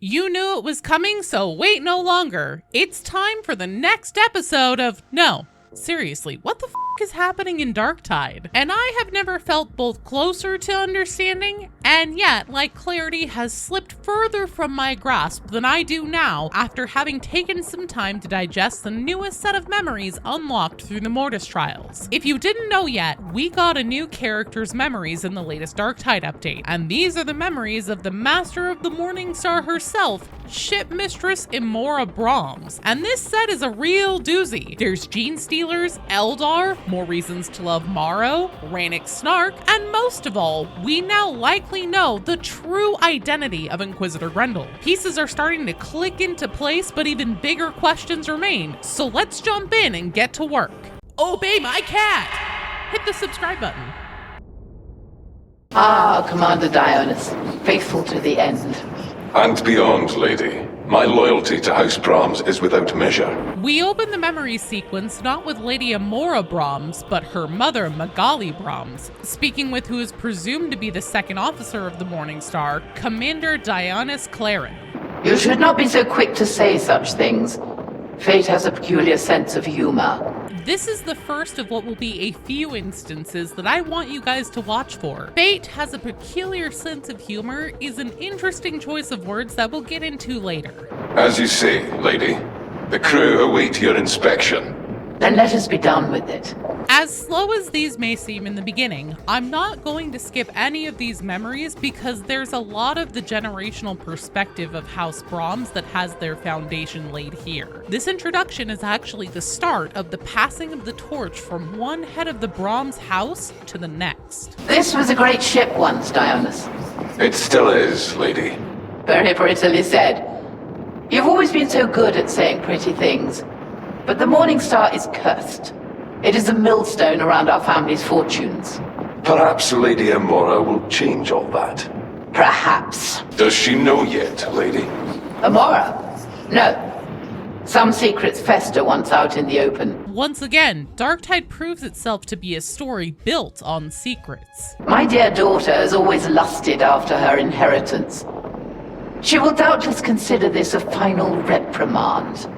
You knew it was coming, so wait no longer. It's time for the next episode of No. Seriously, what the f*** is happening in Darktide? And I have never felt both closer to understanding, and yet, like clarity has slipped further from my grasp than I do now after having taken some time to digest the newest set of memories unlocked through the Mortis Trials. If you didn't know yet, we got a new character's memories in the latest Darktide update, and these are the memories of the master of the Mourningstar herself, shipmistress Emora Brahms. And this set is a real doozy. There's Gene Stealers, Eldar, more reasons to love Morrow, Rannick Snark, and most of all, we now likely know the true identity of Inquisitor Grendyl. Pieces are starting to click into place, but even bigger questions remain. So let's jump in and get to work. Obey my cat! Hit the subscribe button. Ah, Commander Dionys, faithful to the end. And beyond, lady. My loyalty to House Brahms is without measure. We open the memory sequence not with Lady Emora Brahms, but her mother, Magali Brahms, speaking with who is presumed to be the second officer of the Mourningstar, Commander Dionys Claren. You should not be so quick to say such things. Fate has a peculiar sense of humor. This is the first of what will be a few instances that I want you guys to watch for. Fate has a peculiar sense of humor is an interesting choice of words that we'll get into later. As you say, lady. The crew await your inspection. Then let us be done with it. As slow as these may seem in the beginning, I'm not going to skip any of these memories because there's a lot of the generational perspective of House Brahms that has their foundation laid here. This introduction is actually the start of the passing of the torch from one head of the Brahms house to the next. This was a great ship once, Dionys. It still is, lady. Very prettily said. You've always been so good at saying pretty things. But the Mourningstar is cursed. It is a millstone around our family's fortunes. Perhaps Lady Emora will change all that. Perhaps. Does she know yet, lady? Emora? No. Some secrets fester once out in the open. Once again, Darktide proves itself to be a story built on secrets. My dear daughter has always lusted after her inheritance. She will doubtless consider this a final reprimand.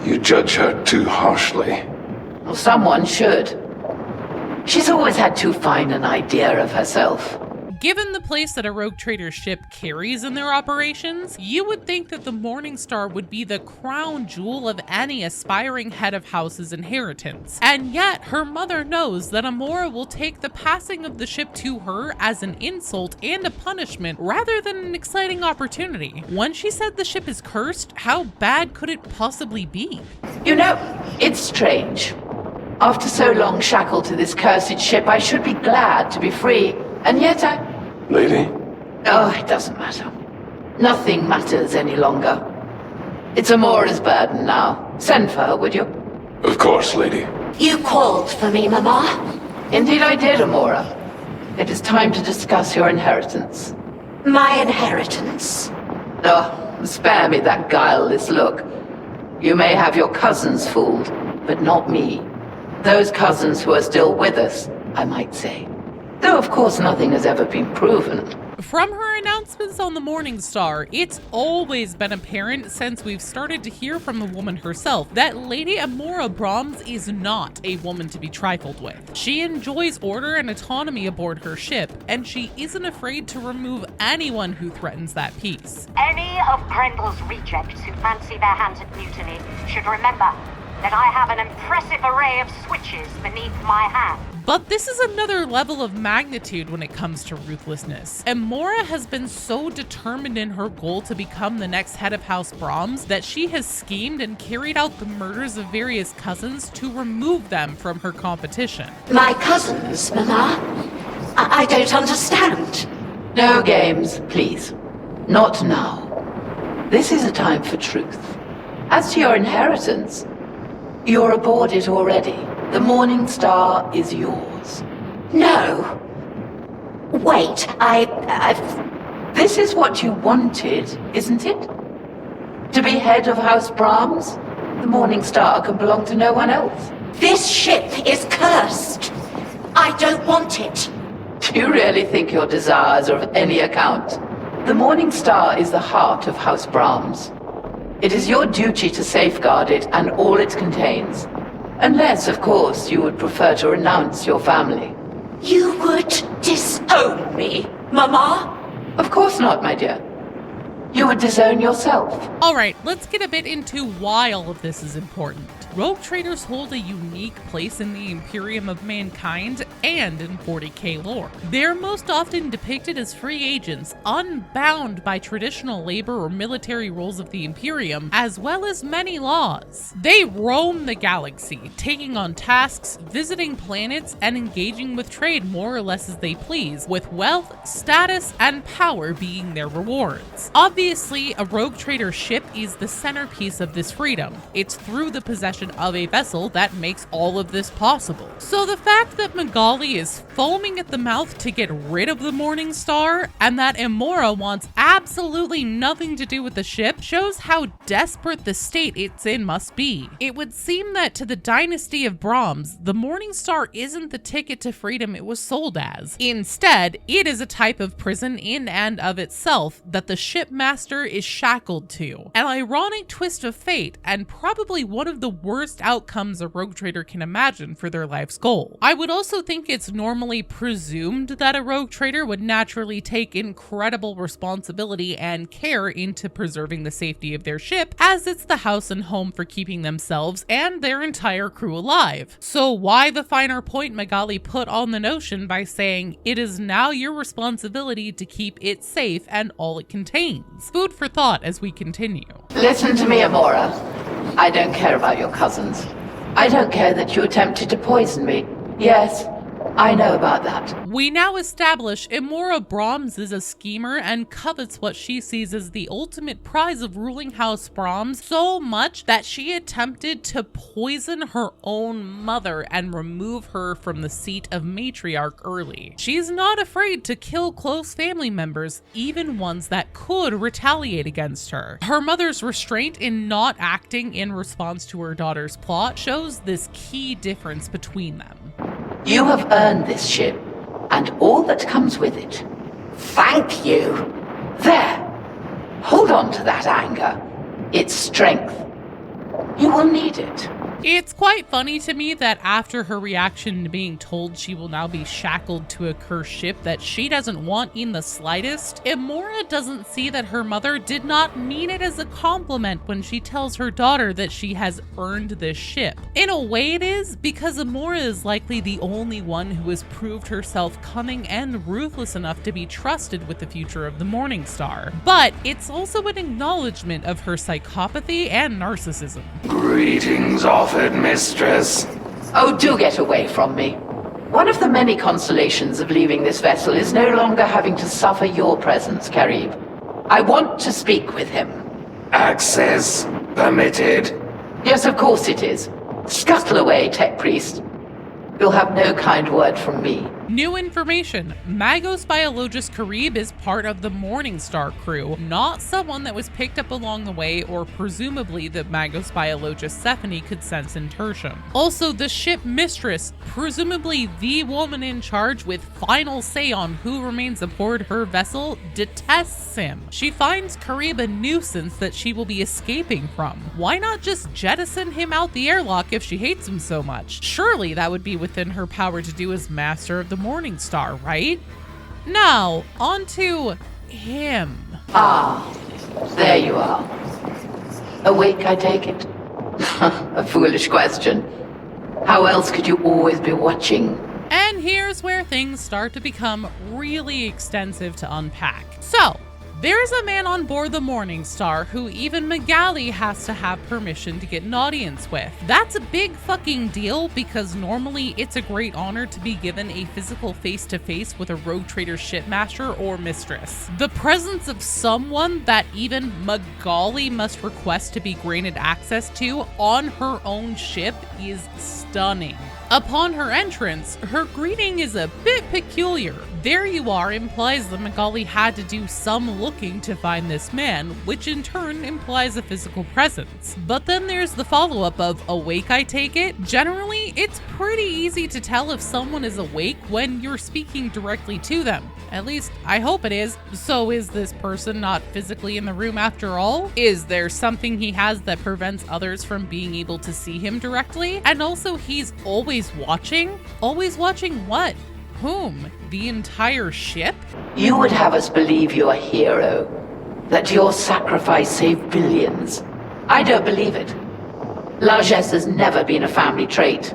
You judge her too harshly. Well, someone should. She's always had too fine an idea of herself. Given the place that a rogue trader ship carries in their operations, you would think that the Mourningstar would be the crown jewel of any aspiring head of house's inheritance. And yet, her mother knows that Emora will take the passing of the ship to her as an insult and a punishment rather than an exciting opportunity. When she said the ship is cursed, how bad could it possibly be? You know, it's strange. After so long shackled to this cursed ship, I should be glad to be free. And yet Lady? Oh, it doesn't matter. Nothing matters any longer. It's Emora's burden now. Send for her, would you? Of course, lady. You called for me, Mama? Indeed I did, Emora. It is time to discuss your inheritance. My inheritance? Oh, spare me that guileless look. You may have your cousins fooled, but not me. Those cousins who are still with us, I might say. Though, of course, nothing has ever been proven. From her announcements on the Mourningstar, it's always been apparent since we've started to hear from the woman herself that Lady Emora Brahms is not a woman to be trifled with. She enjoys order and autonomy aboard her ship, and she isn't afraid to remove anyone who threatens that peace. Any of Grendyl's rejects who fancy their hands at mutiny should remember that I have an impressive array of switches beneath my hand. But this is another level of magnitude when it comes to ruthlessness. Emora has been so determined in her goal to become the next head of House Brahms that she has schemed and carried out the murders of various cousins to remove them from her competition. My cousins, Mama? I don't understand. No games, please. Not now. This is a time for truth. As to your inheritance, you're aboard it already. The Mourningstar is yours. No. Wait, This is what you wanted, isn't it? To be head of House Brahms? The Mourningstar can belong to no one else. This ship is cursed. I don't want it. Do you really think your desires are of any account? The Mourningstar is the heart of House Brahms. It is your duty to safeguard it and all it contains. Unless, of course, you would prefer to renounce your family. You would disown me, Mama? Of course not, my dear. You would disown yourself. Alright, let's get a bit into why all of this is important. Rogue traders hold a unique place in the Imperium of Mankind and in 40k lore. They're most often depicted as free agents, unbound by traditional labor or military roles of the Imperium, as well as many laws. They roam the galaxy, taking on tasks, visiting planets, and engaging with trade more or less as they please, with wealth, status, and power being their rewards. Obviously, a rogue trader ship is the centerpiece of this freedom. It's through the possession of a vessel that makes all of this possible. So the fact that Magali is foaming at the mouth to get rid of the Mourningstar, and that Emora wants absolutely nothing to do with the ship, shows how desperate the state it's in must be. It would seem that to the dynasty of Brahms, the Mourningstar isn't the ticket to freedom it was sold as. Instead, it is a type of prison in and of itself that the shipmaster is shackled to. An ironic twist of fate, and probably one of the worst outcomes a rogue trader can imagine for their life's goal. I would also think it's normally presumed that a rogue trader would naturally take incredible responsibility and care into preserving the safety of their ship, as it's the house and home for keeping themselves and their entire crew alive. So why the finer point Magali put on the notion by saying, it is now your responsibility to keep it safe and all it contains? Food for thought as we continue. Listen to me, Emora. I don't care about your cousins. I don't care that you attempted to poison me. Yes, I know about that. We now establish Emora Brahms is a schemer and covets what she sees as the ultimate prize of ruling House Brahms so much that she attempted to poison her own mother and remove her from the seat of matriarch early. She's not afraid to kill close family members, even ones that could retaliate against her. Her mother's restraint in not acting in response to her daughter's plot shows this key difference between them. You have earned this ship, and all that comes with it. Thank you. There! Hold on to that anger. It's strength. You will need it. It's quite funny to me that after her reaction to being told she will now be shackled to a cursed ship that she doesn't want in the slightest, Emora doesn't see that her mother did not mean it as a compliment when she tells her daughter that she has earned this ship. In a way it is, because Emora is likely the only one who has proved herself cunning and ruthless enough to be trusted with the future of the Mourningstar. But it's also an acknowledgement of her psychopathy and narcissism. Greetings, offered mistress. Oh, do get away from me. One of the many consolations of leaving this vessel is no longer having to suffer your presence, Karib. I want to speak with him. Access permitted. Yes, of course it is. Scuttle away, tech priest. You'll have no kind word from me. New information. Magos Biologist Karib is part of the Mourningstar crew, not someone that was picked up along the way or presumably that Magos Biologist Stephanie could sense in Tertium. Also, the shipmistress, presumably the woman in charge with final say on who remains aboard her vessel, detests him. She finds Karib a nuisance that she will be escaping from. Why not just jettison him out the airlock if she hates him so much? Surely that would be within her power to do as master of the Mourningstar, right? Now, on to him. Ah, there you are. Awake, I take it? A foolish question. How else could you always be watching? And here's where things start to become really extensive to unpack. So, there's a man on board the Mourningstar who even Magali has to have permission to get an audience with. That's a big fucking deal because normally it's a great honor to be given a physical face-to-face with a rogue trader shipmaster or mistress. The presence of someone that even Magali must request to be granted access to on her own ship is stunning. Upon her entrance, her greeting is a bit peculiar. There you are implies that Magali had to do some looking to find this man, which in turn implies a physical presence. But then there's the follow-up of awake, I take it. Generally, it's pretty easy to tell if someone is awake when you're speaking directly to them. At least, I hope it is. So is this person not physically in the room after all? Is there something he has that prevents others from being able to see him directly? And also, he's always watching? Always watching what? Whom? The entire ship? You would have us believe you're a hero, that your sacrifice saved billions. I don't believe it. Largesse has never been a family trait.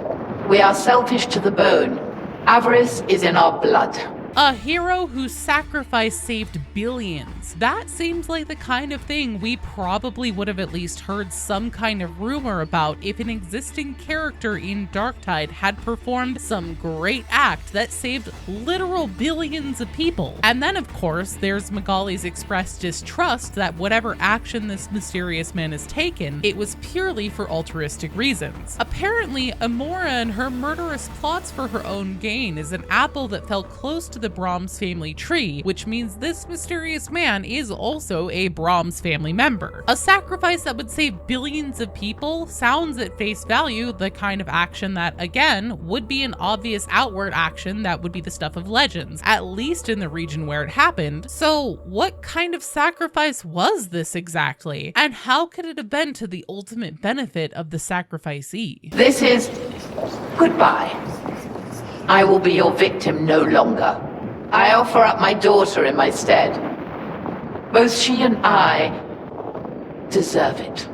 We are selfish to the bone. Avarice is in our blood. A hero whose sacrifice saved billions. That seems like the kind of thing we probably would have at least heard some kind of rumor about if an existing character in Darktide had performed some great act that saved literal billions of people. And then, of course, there's Magali's expressed distrust that whatever action this mysterious man has taken, it was purely for altruistic reasons. Apparently, Emora and her murderous plots for her own gain is an apple that fell close to the Brahms family tree, which means this mysterious man is also a Brahms family member. A sacrifice that would save billions of people sounds at face value the kind of action that, again, would be an obvious outward action that would be the stuff of legends, at least in the region where it happened. So what kind of sacrifice was this exactly? And how could it have been to the ultimate benefit of the sacrificee? This is goodbye. I will be your victim no longer. I offer up my daughter in my stead. Both she and I deserve it.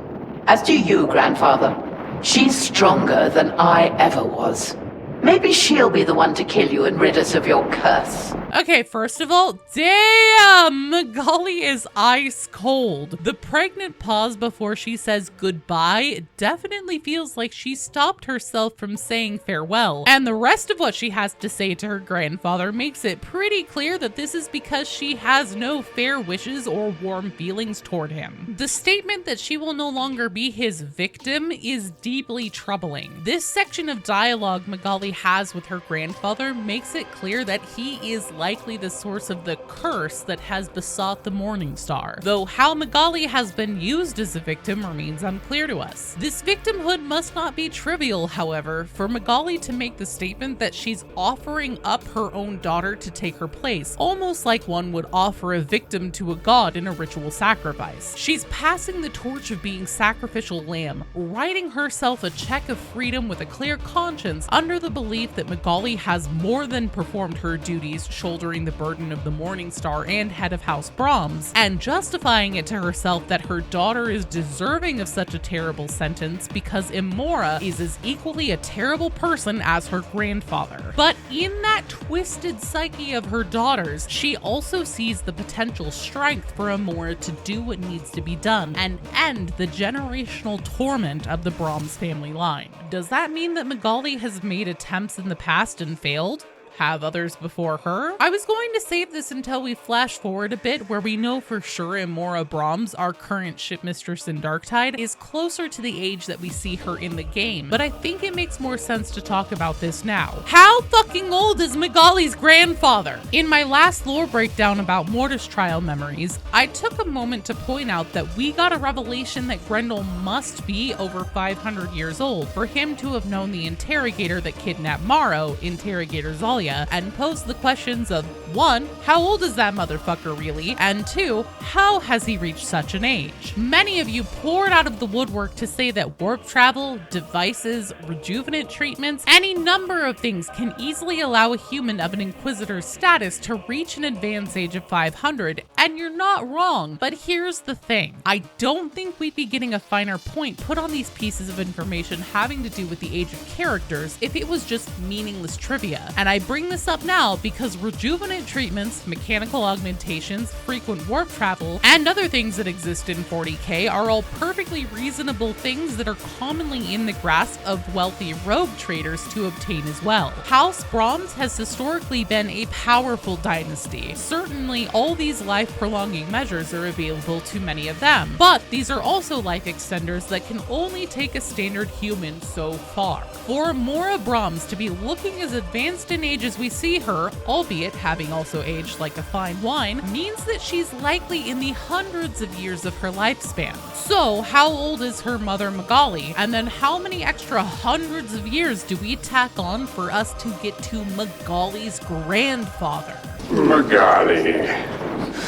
As do you, grandfather. She's stronger than I ever was. Maybe she'll be the one to kill you and rid us of your curse. Okay, first of all, damn! Magali is ice cold. The pregnant pause before she says goodbye definitely feels like she stopped herself from saying farewell. And the rest of what she has to say to her grandfather makes it pretty clear that this is because she has no fair wishes or warm feelings toward him. The statement that she will no longer be his victim is deeply troubling. This section of dialogue Magali has with her grandfather makes it clear that he is likely the source of the curse that has besought the Mourningstar, though how Magali has been used as a victim remains unclear to us. This victimhood must not be trivial, however, for Magali to make the statement that she's offering up her own daughter to take her place, almost like one would offer a victim to a god in a ritual sacrifice. She's passing the torch of being sacrificial lamb, writing herself a check of freedom with a clear conscience under the belief that Magali has more than performed her duties shouldering the burden of the Mourningstar and head of House Brahms, and justifying it to herself that her daughter is deserving of such a terrible sentence because Emora is as equally a terrible person as her grandfather. But in that twisted psyche of her daughters, she also sees the potential strength for Emora to do what needs to be done and end the generational torment of the Brahms family line. Does that mean that Magali has made attempts in the past and failed? Have others before her? I was going to save this until we flash forward a bit where we know for sure Emora Brahms, our current shipmistress in Darktide, is closer to the age that we see her in the game, but I think it makes more sense to talk about this now. How fucking old is Magali's grandfather? In my last lore breakdown about Mortis Trial memories, I took a moment to point out that we got a revelation that Grendyl must be over 500 years old for him to have known the interrogator that kidnapped Morrow, Interrogator Zalia, and pose the questions of 1. How old is that motherfucker really? And 2. How has he reached such an age? Many of you poured out of the woodwork to say that warp travel, devices, rejuvenant treatments, any number of things can easily allow a human of an Inquisitor status to reach an advanced age of 500, and you're not wrong, but here's the thing. I don't think we'd be getting a finer point put on these pieces of information having to do with the age of characters if it was just meaningless trivia, and I bring this up now because rejuvenant treatments, mechanical augmentations, frequent warp travel, and other things that exist in 40k are all perfectly reasonable things that are commonly in the grasp of wealthy rogue traders to obtain as well. House Brahms has historically been a powerful dynasty. Certainly all these life-prolonging measures are available to many of them, but these are also life extenders that can only take a standard human so far. For Emora Brahms to be looking as advanced in age as we see her, albeit having also aged like a fine wine, means that she's likely in the hundreds of years of her lifespan. So how old is her mother Magali? And then how many extra hundreds of years do we tack on for us to get to Magali's grandfather? Magali,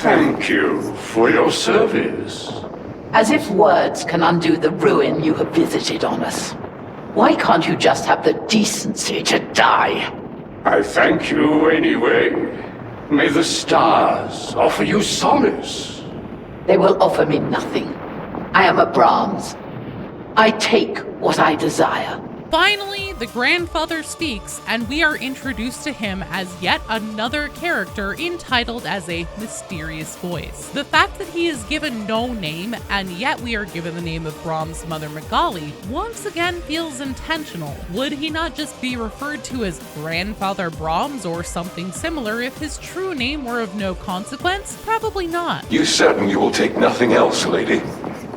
thank you for your service. As if words can undo the ruin you have visited on us. Why can't you just have the decency to die? I thank you anyway. May the stars offer you solace. They will offer me nothing. I am a Brahms. I take what I desire. Finally, the grandfather speaks, and we are introduced to him as yet another character entitled as a mysterious voice. The fact that he is given no name, and yet we are given the name of Brahms' mother Magali, once again feels intentional. Would he not just be referred to as Grandfather Brahms or something similar if his true name were of no consequence? Probably not. You certain you will take nothing else, lady?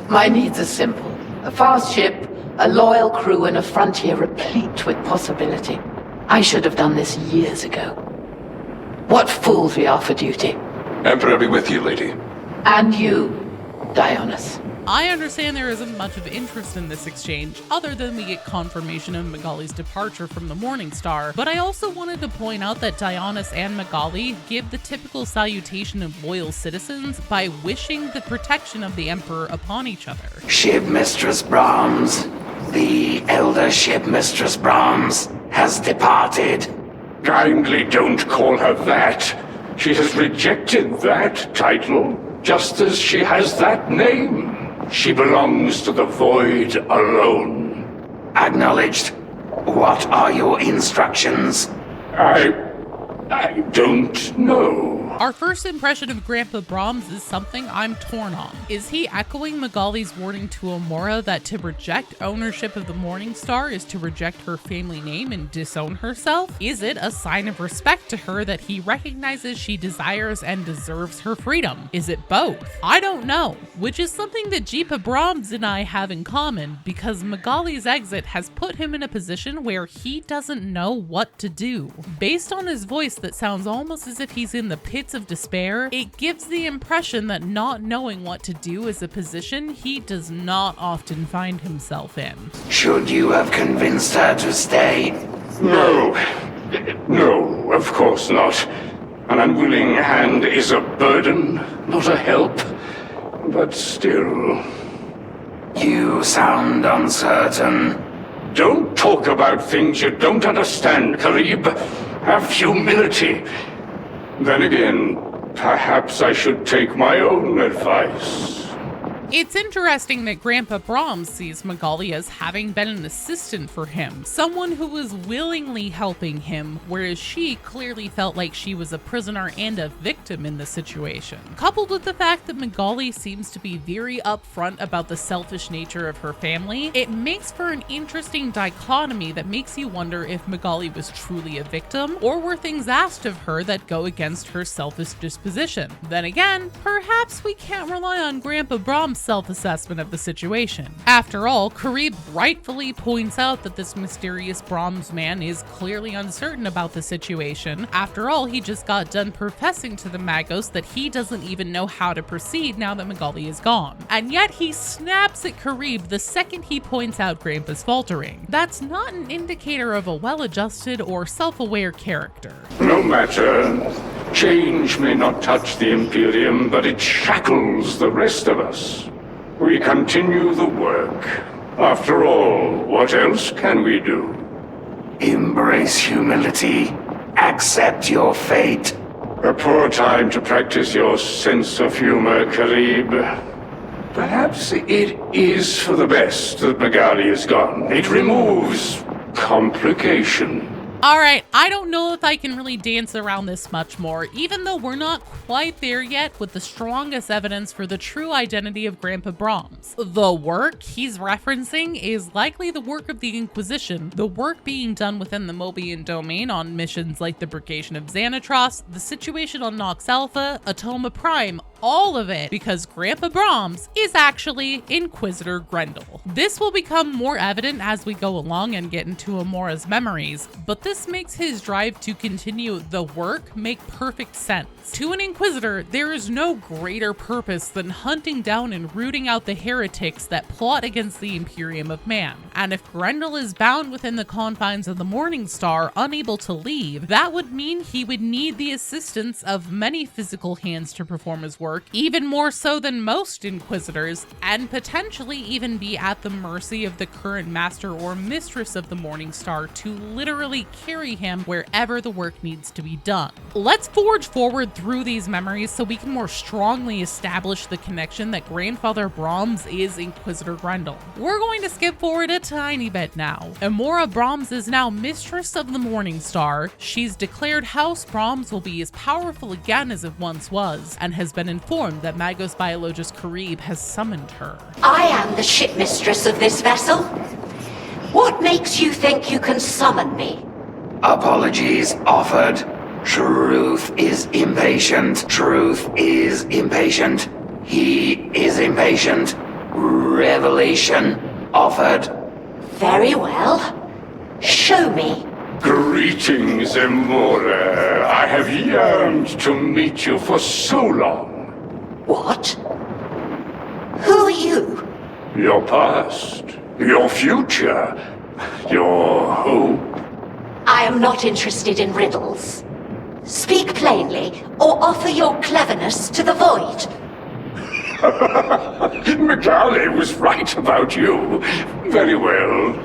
My needs are simple. A fast ship, a loyal crew, and a frontier replete with possibility. I should have done this years ago. What fools we are for duty. Emperor be with you, lady. And you, Dionys. I understand there isn't much of interest in this exchange, other than we get confirmation of Magali's departure from the Mourningstar, but I also wanted to point out that Dionys and Magali give the typical salutation of loyal citizens by wishing the protection of the Emperor upon each other. Shipmistress Brahms, the elder Shipmistress Brahms, has departed. Kindly don't call her that. She has rejected that title, just as she has that name. She belongs to the void alone. Acknowledged. What are your instructions? I don't know. Our first impression of Grandpa Brahms is something I'm torn on. Is he echoing Magali's warning to Emora that to reject ownership of the Mourningstar is to reject her family name and disown herself? Is it a sign of respect to her that he recognizes she desires and deserves her freedom? Is it both? I don't know, which is something that Jeepa Brahms and I have in common, because Magali's exit has put him in a position where he doesn't know what to do. Based on his voice that sounds almost as if he's in the pits of despair, it gives the impression that not knowing what to do is a position he does not often find himself in. Should you have convinced her to stay? No, of course not. An unwilling hand is a burden, not a help. But still... You sound uncertain. Don't talk about things you don't understand, Karib. Have humility. Then again, perhaps I should take my own advice. It's interesting that Grandpa Brahms sees Magali as having been an assistant for him, someone who was willingly helping him, whereas she clearly felt like she was a prisoner and a victim in the situation. Coupled with the fact that Magali seems to be very upfront about the selfish nature of her family, it makes for an interesting dichotomy that makes you wonder if Magali was truly a victim, or were things asked of her that go against her selfish disposition. Then again, perhaps we can't rely on Grandpa Brahms' self-assessment of the situation. After all, Karib rightfully points out that this mysterious Brahms man is clearly uncertain about the situation. After all, he just got done professing to the Magos that he doesn't even know how to proceed now that Magali is gone. And yet he snaps at Karib the second he points out Grandpa's faltering. That's not an indicator of a well-adjusted or self-aware character. No matter. Change may not touch the Imperium, but it shackles the rest of us. We continue the work. After all, what else can we do? Embrace humility. Accept your fate. A poor time to practice your sense of humor, Karib. Perhaps it is for the best that Magali is gone. It removes complication. Alright, I don't know if I can really dance around this much more, even though we're not quite there yet with the strongest evidence for the true identity of Grandpa Brahms. The work he's referencing is likely the work of the Inquisition, the work being done within the Mobian domain on missions like the Brigation of Xanatros, the situation on Nox Alpha, Atoma Prime, all of it because Grandpa Brahms is actually Inquisitor Grendyl. This will become more evident as we go along and get into Emora's memories, but this makes his drive to continue the work make perfect sense. To an Inquisitor, there is no greater purpose than hunting down and rooting out the heretics that plot against the Imperium of Man. And if Grendyl is bound within the confines of the Mourningstar, unable to leave, that would mean he would need the assistance of many physical hands to perform his work, even more so than most Inquisitors, and potentially even be at the mercy of the current master or mistress of the Mourningstar to literally carry him wherever the work needs to be done. Let's forge forward through these memories so we can more strongly establish the connection that Grandfather Brahms is Inquisitor Grendyl. We're going to skip forward a tiny bit now. Emora Brahms is now mistress of the Mourningstar. She's declared House Brahms will be as powerful again as it once was, and has been informed that Magos Biologus Karib has summoned her. I am the shipmistress of this vessel. What makes you think you can summon me? Apologies offered. Truth is impatient. Truth is impatient. He is impatient. Revelation offered. Very well. Show me. Greetings, Emora. I have yearned to meet you for so long. What? Who are you? Your past, your future, your hope. I am not interested in riddles. Speak plainly, or offer your cleverness to the void. McCarley was right about you. Very well.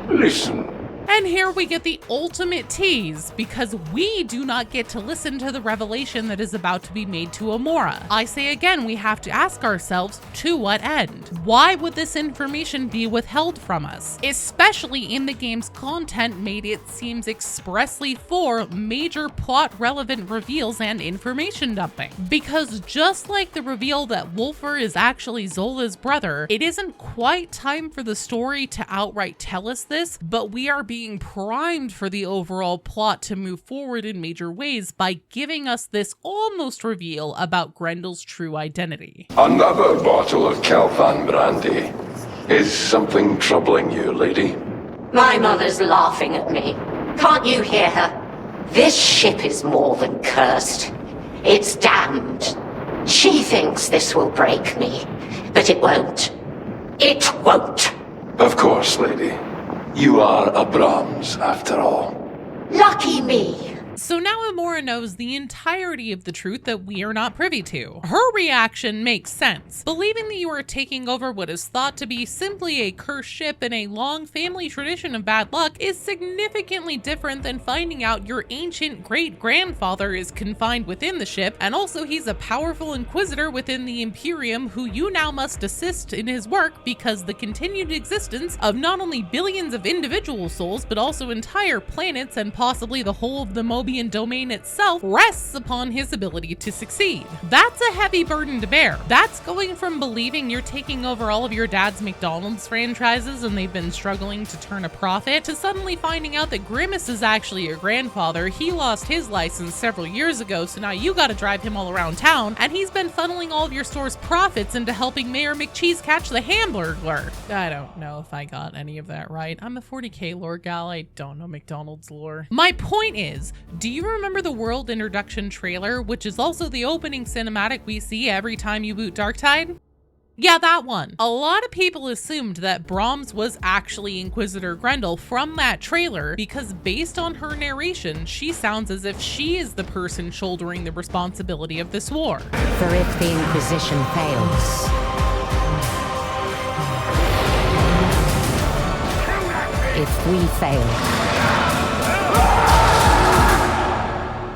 Listen. And here we get the ultimate tease, because we do not get to listen to the revelation that is about to be made to Emora. I say again, we have to ask ourselves, to what end? Why would this information be withheld from us? Especially in the game's content made it seems expressly for major plot-relevant reveals and information dumping. Because just like the reveal that Wulfur is actually Zola's brother, it isn't quite time for the story to outright tell us this, but we are being primed for the overall plot to move forward in major ways by giving us this almost reveal about Grendyl's true identity. Another bottle of Calvan brandy. Is something troubling you, lady? My mother's laughing at me. Can't you hear her? This ship is more than cursed. It's damned. She thinks this will break me, but it won't. It won't. Of course, lady. You are a Brahms, after all. Lucky me. So now Emora knows the entirety of the truth that we are not privy to. Her reaction makes sense. Believing that you are taking over what is thought to be simply a cursed ship and a long family tradition of bad luck is significantly different than finding out your ancient great-grandfather is confined within the ship, and also he's a powerful inquisitor within the Imperium who you now must assist in his work because the continued existence of not only billions of individual souls, but also entire planets and possibly the whole of the Mobian domain itself rests upon his ability to succeed. That's a heavy burden to bear. That's going from believing you're taking over all of your dad's McDonald's franchises and they've been struggling to turn a profit, to suddenly finding out that Grimace is actually your grandfather. He lost his license several years ago, so now you gotta drive him all around town, and he's been funneling all of your store's profits into helping Mayor McCheese catch the Hamburglar. I don't know if I got any of that right. I'm a 40k lore gal, I don't know McDonald's lore. My point is, do you remember the world introduction trailer, which is also the opening cinematic we see every time you boot Darktide? Yeah, that one. A lot of people assumed that Brahms was actually Inquisitor Grendyl from that trailer because based on her narration, she sounds as if she is the person shouldering the responsibility of this war. For if the Inquisition fails, if we fail,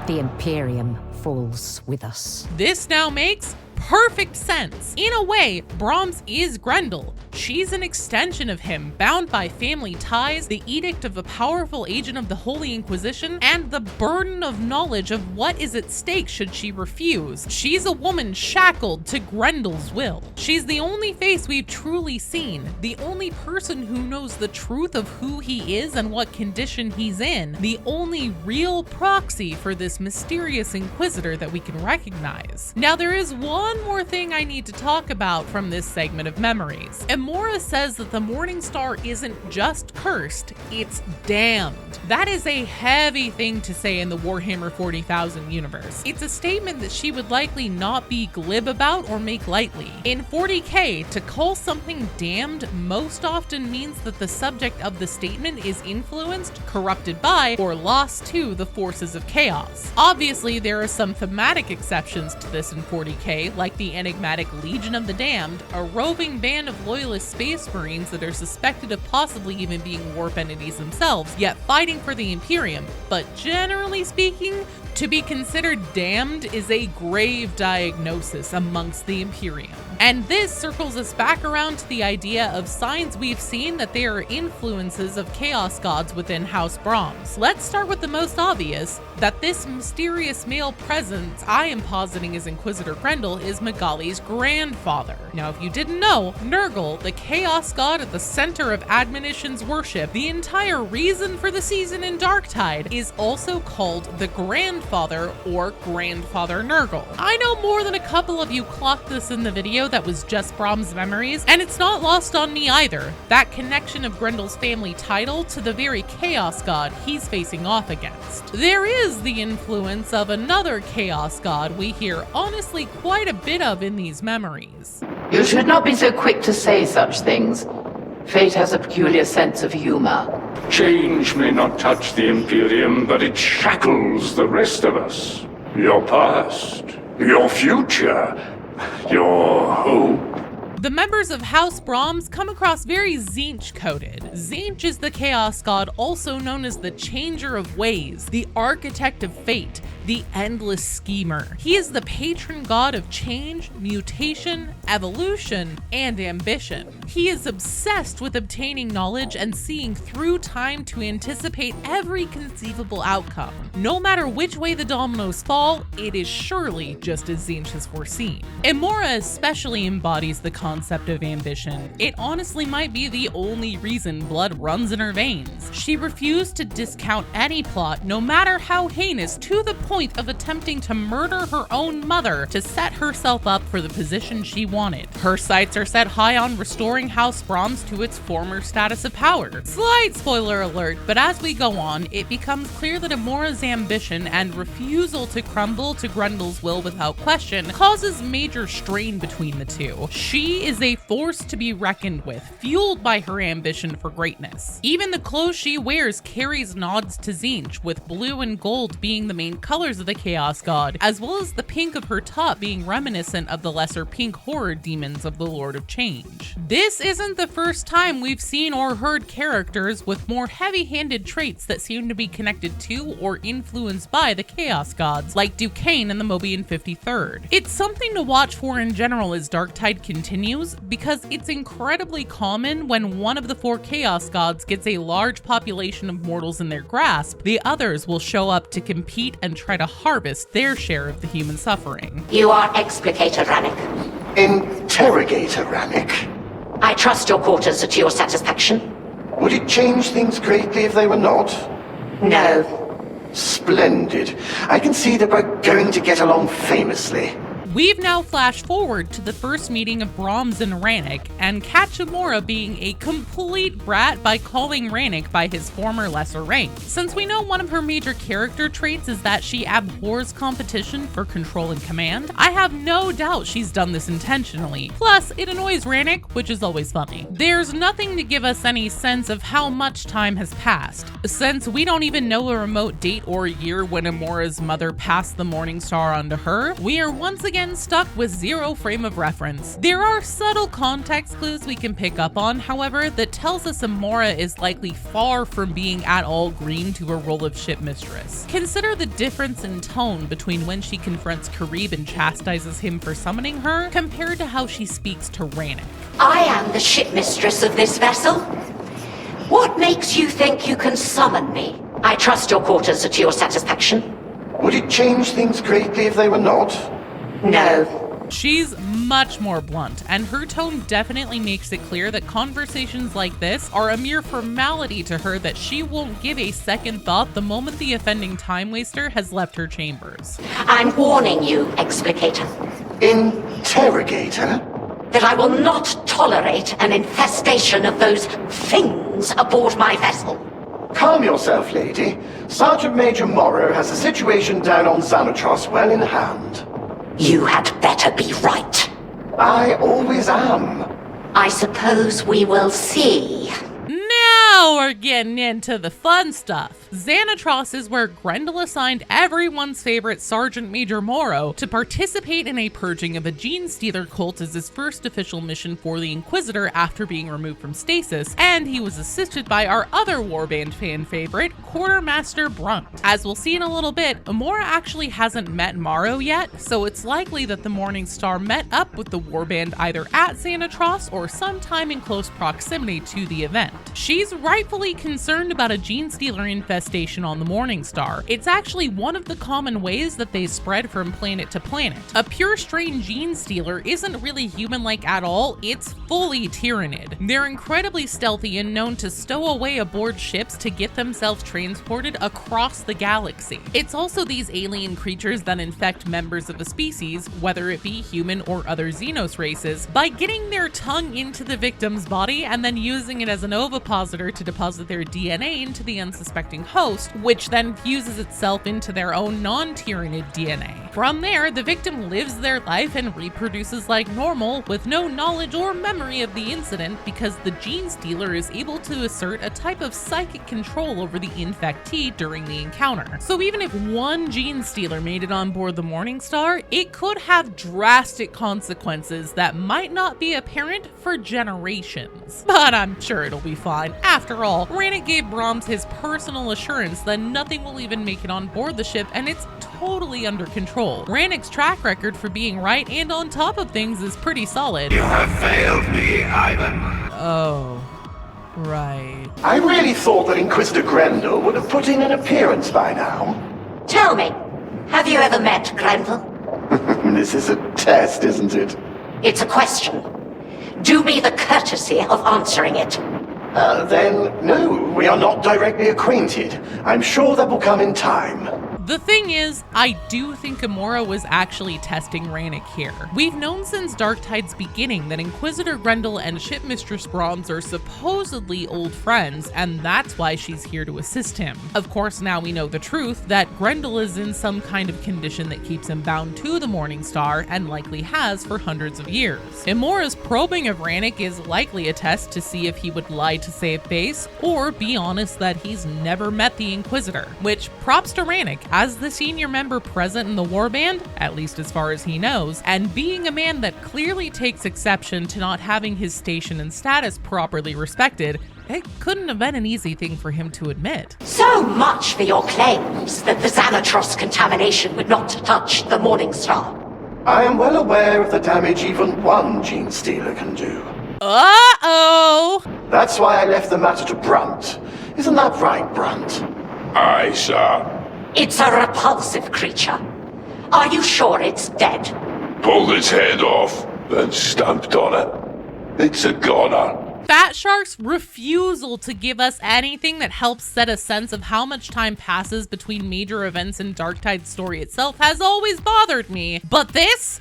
the Imperium falls with us. This now makes perfect sense. In a way, Brahms is Grendyl. She's an extension of him, bound by family ties, the edict of a powerful agent of the Holy Inquisition, and the burden of knowledge of what is at stake should she refuse. She's a woman shackled to Grendyl's will. She's the only face we've truly seen, the only person who knows the truth of who he is and what condition he's in, the only real proxy for this mysterious Inquisitor that we can recognize. Now, there is one more thing I need to talk about from this segment of memories. Emora says that the Mourningstar isn't just cursed, it's damned. That is a heavy thing to say in the Warhammer 40,000 universe. It's a statement that she would likely not be glib about or make lightly. In 40k, to call something damned most often means that the subject of the statement is influenced, corrupted by, or lost to the forces of chaos. Obviously, there are some thematic exceptions to this in 40k, like the enigmatic Legion of the Damned, a roving band of loyalist space marines that are suspected of possibly even being warp entities themselves, yet fighting for the Imperium. But generally speaking, to be considered damned is a grave diagnosis amongst the Imperium. And this circles us back around to the idea of signs we've seen that they are influences of chaos gods within House Brahms. Let's start with the most obvious, that this mysterious male presence I am positing as Inquisitor Grendyl is Magali's grandfather. Now, if you didn't know, Nurgle, the chaos god at the center of Admonition's worship, the entire reason for the season in Darktide, is also called the Grandfather or Grandfather Nurgle. I know more than a couple of you clocked this in the video that was just Brahms' memories, and it's not lost on me either, that connection of Grendyl's family title to the very chaos god he's facing off against. There is the influence of another chaos god we hear honestly quite a bit of in these memories. You should not be so quick to say such things. Fate has a peculiar sense of humor. Change may not touch the Imperium, but it shackles the rest of us. Your past, your future, your hope. The members of House Brahms come across very Tzeentch-coded. Tzeentch is the chaos god also known as the Changer of Ways, the architect of fate, the endless schemer. He is the patron god of change, mutation, evolution, and ambition. He is obsessed with obtaining knowledge and seeing through time to anticipate every conceivable outcome. No matter which way the dominoes fall, it is surely just as Tzeentch has foreseen. Emora especially embodies the concept of ambition. It honestly might be the only reason blood runs in her veins. She refused to discount any plot, no matter how heinous, to the point of attempting to murder her own mother to set herself up for the position she wanted. Her sights are set high on restoring House Brahms to its former status of power. Slight spoiler alert, but as we go on, it becomes clear that Emora's ambition and refusal to crumble to Grendyl's will without question causes major strain between the two. She is a force to be reckoned with, fueled by her ambition for greatness. Even the clothes she wears carries nods to Tzeentch, with blue and gold being the main colors of the Chaos God, as well as the pink of her top being reminiscent of the lesser pink horror demons of the Lord of Change. This isn't the first time we've seen or heard characters with more heavy-handed traits that seem to be connected to or influenced by the Chaos Gods, like Duquesne in the Mobian 53rd. It's something to watch for in general as Darktide continues, because it's incredibly common when one of the four Chaos Gods gets a large population of mortals in their grasp, the others will show up to compete and try to harvest their share of the human suffering. You are Explicator Rannick. Interrogator Rannick. I trust your quarters are to your satisfaction. Would it change things greatly if they were not? No. Splendid. I can see that we're going to get along famously. We've now flashed forward to the first meeting of Brahms and Rannick, and catch Emora being a complete brat by calling Rannick by his former lesser rank. Since we know one of her major character traits is that she abhors competition for control and command, I have no doubt she's done this intentionally. Plus, it annoys Rannick, which is always funny. There's nothing to give us any sense of how much time has passed, since we don't even know a remote date or year when Emora's mother passed the Mourningstar onto her. We are once again again stuck with zero frame of reference. There are subtle context clues we can pick up on, however, that tells us Emora is likely far from being at all green to her role of shipmistress. Consider the difference in tone between when she confronts Karib and chastises him for summoning her, compared to how she speaks to Rannick. I am the shipmistress of this vessel. What makes you think you can summon me? I trust your quarters are to your satisfaction. Would it change things greatly if they were not? No. She's much more blunt, and her tone definitely makes it clear that conversations like this are a mere formality to her that she won't give a second thought the moment the offending time waster has left her chambers. I'm warning you, Explicator. Interrogator? That I will not tolerate an infestation of those things aboard my vessel. Calm yourself, lady. Sergeant Major Morrow has the situation down on Xanatros well in hand. You had better be right. I always am. I suppose we will see. Now we're getting into the fun stuff. Xanatros is where Grendyl assigned everyone's favorite Sergeant Major Morrow to participate in a purging of a gene stealer cult as his first official mission for the Inquisitor after being removed from stasis, and he was assisted by our other warband fan favorite, Quartermaster Brunt. As we'll see in a little bit, Emora actually hasn't met Morrow yet, so it's likely that the Mourningstar met up with the warband either at Xanatros or sometime in close proximity to the event. She's rightfully concerned about a gene stealer infestation on the Mourningstar. It's actually one of the common ways that they spread from planet to planet. A pure strain gene stealer isn't really human-like at all, it's fully tyrannid. They're incredibly stealthy and known to stow away aboard ships to get themselves transported across the galaxy. It's also these alien creatures that infect members of a species, whether it be human or other Xenos races, by getting their tongue into the victim's body and then using it as an ovipositor to deposit their DNA into the unsuspecting host, which then fuses itself into their own non-tyrannid DNA. From there, the victim lives their life and reproduces like normal with no knowledge or memory of the incident because the gene stealer is able to assert a type of psychic control over the infectee during the encounter. So even if one gene stealer made it on board the Mourningstar, it could have drastic consequences that might not be apparent for generations. But I'm sure it'll be fine. After all, Rannick gave Brahms his personal assurance that nothing will even make it on board the ship, and it's totally under control. Rannick's track record for being right and on top of things is pretty solid. You have failed me, Ivan. Oh, right. I really thought that Inquisitor Grendyl would have put in an appearance by now. Tell me, have you ever met Grendyl? This is a test, isn't it? It's a question. Do me the courtesy of answering it. Then, no, we are not directly acquainted. I'm sure that will come in time. The thing is, I do think Emora was actually testing Rannick here. We've known since Darktide's beginning that Inquisitor Grendyl and Shipmistress Brahms are supposedly old friends, and that's why she's here to assist him. Of course, now we know the truth, that Grendyl is in some kind of condition that keeps him bound to the Mourningstar, and likely has for hundreds of years. Emora's probing of Rannick is likely a test to see if he would lie to save face, or be honest that he's never met the Inquisitor, which props to Rannick. As the senior member present in the warband, at least as far as he knows, and being a man that clearly takes exception to not having his station and status properly respected, it couldn't have been an easy thing for him to admit. So much for your claims that the Xanatros contamination would not touch the Mourningstar. I am well aware of the damage even one gene stealer can do. Uh-oh! That's why I left the matter to Brunt. Isn't that right, Brunt? Aye, sir. It's a repulsive creature. Are you sure it's dead? Pulled its head off, then stamped on it. It's a goner. Fat Shark's refusal to give us anything that helps set a sense of how much time passes between major events in Darktide's story itself has always bothered me. But this,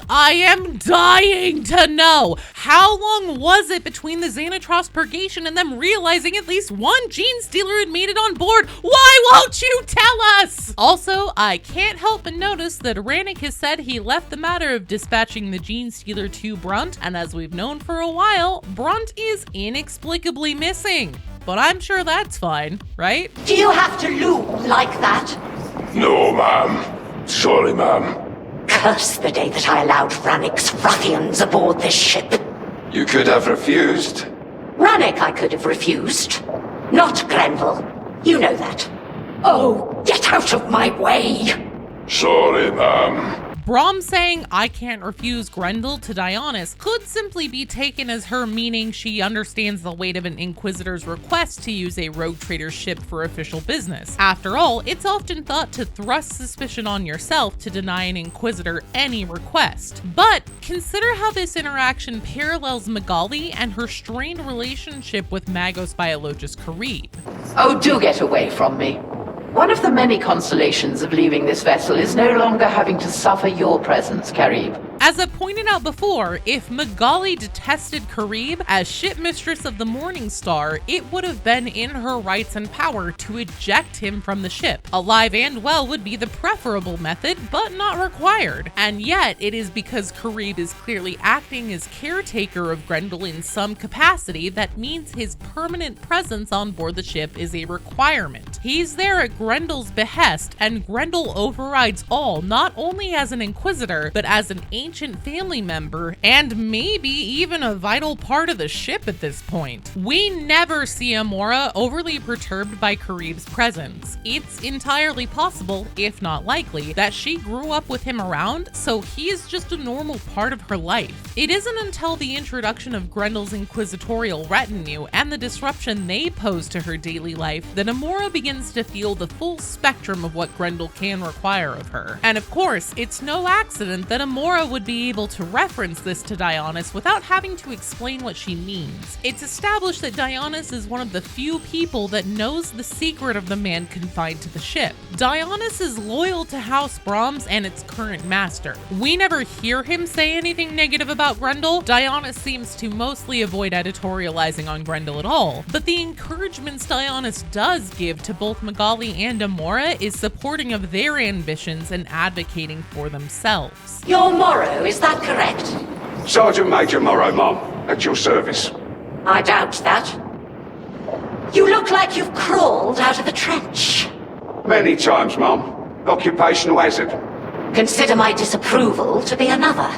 I am dying to know. How long was it between the Xanatros purgation and them realizing at least one gene stealer had made it on board? Why won't you tell us? Also, I can't help but notice that Rannick has said he left the matter of dispatching the gene stealer to Brunt, and as we've known for a while, Brunt is inexplicably missing. But I'm sure that's fine, right? Do you have to loom like that? No, ma'am. Sorry, ma'am. curse the day that I allowed Rannick's ruffians aboard this ship. You could have refused. Rannick I could have refused. Not Grendyl. You know that. Oh, get out of my way! Sorry, ma'am. Brahms saying, "I can't refuse Grendyl" to Dionysus could simply be taken as her meaning she understands the weight of an Inquisitor's request to use a rogue trader's ship for official business. After all, it's often thought to thrust suspicion on yourself to deny an Inquisitor any request. But consider how this interaction parallels Magali and her strained relationship with Magos Biologist Karib. Oh, do get away from me. One of the many consolations of leaving this vessel is no longer having to suffer your presence, Karib. As I pointed out before, if Magali detested Karib as shipmistress of the Mourningstar, it would have been in her rights and power to eject him from the ship. Alive and well would be the preferable method, but not required. And yet, it is because Karib is clearly acting as caretaker of Grendyl in some capacity that means his permanent presence on board the ship is a requirement. He's there at Grendyl's behest, and Grendyl overrides all, not only as an Inquisitor, but as an ancient family member, and maybe even a vital part of the ship at this point. We never see Emora overly perturbed by Karib's presence. It's entirely possible, if not likely, that she grew up with him around, so he is just a normal part of her life. It isn't until the introduction of Grendyl's inquisitorial retinue and the disruption they pose to her daily life that Emora begins to feel the full spectrum of what Grendyl can require of her. And of course, it's no accident that Emora would be able to reference this to Dionysus without having to explain what she means. It's established that Dionysus is one of the few people that knows the secret of the man confined to the ship. Dionysus is loyal to House Brahms and its current master. We never hear him say anything negative about Grendyl. Dionysus seems to mostly avoid editorializing on Grendyl at all, but the encouragements Dionysus does give to both Magali and Emora is supporting of their ambitions and advocating for themselves. You're Morrow, is that correct? Sergeant Major Morrow, Mom, at your service. I doubt that. You look like you've crawled out of a trench. Many times, Mom. Occupational hazard. Consider my disapproval to be another.